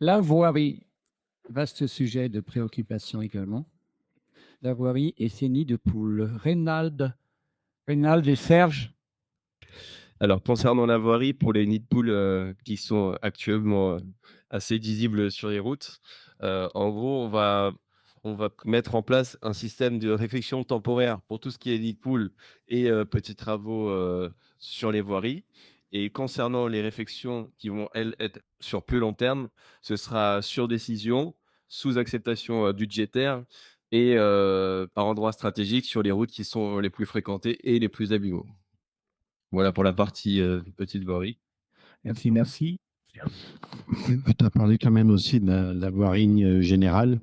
La voirie, vaste sujet de préoccupation également. La voirie et ses nids de poules. Reynald et Serge. Alors, concernant la voirie, pour les nids de poules qui sont actuellement assez visibles sur les routes, en gros, on va mettre en place un système de réfection temporaire pour tout ce qui est nid de poules et petits travaux sur les voiries. Et concernant les réfections qui vont, elles, être sur plus long terme, ce sera sur décision, sous acceptation budgétaire et par endroit stratégique sur les routes qui sont les plus fréquentées et les plus abîmées. Voilà pour la partie petite voirie. Merci, merci. Tu as parlé quand même aussi de la voirie générale.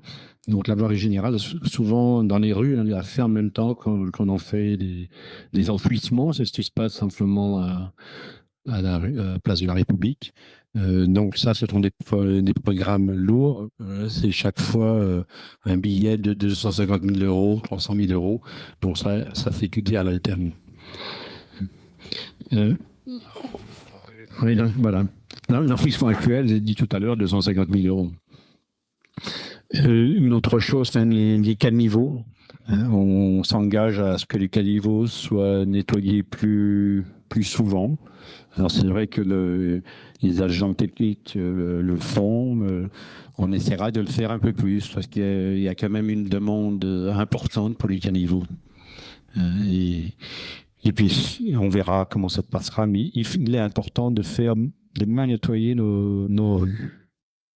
Donc la voirie générale, souvent dans les rues, on l'a fait en même temps qu'on en fait des enfouissements. C'est ce qui se passe simplement à la place de la République. Donc ça, ce sont des programmes lourds. C'est chaque fois un billet de 250 000 euros, 300 000 euros. Donc ça fait coûter à l'alterne. Oui, voilà. L'enfouissement actuel, j'ai dit tout à l'heure, 250 000 euros. Une autre chose, c'est les caniveaux. On s'engage à ce que les caniveaux soient nettoyés plus souvent. Alors c'est vrai que les agents techniques le font. On essaiera de le faire un peu plus parce qu'il y a quand même une demande importante pour les caniveaux. Et puis, on verra comment ça se passera. Mais il est important de bien nettoyer nos rues.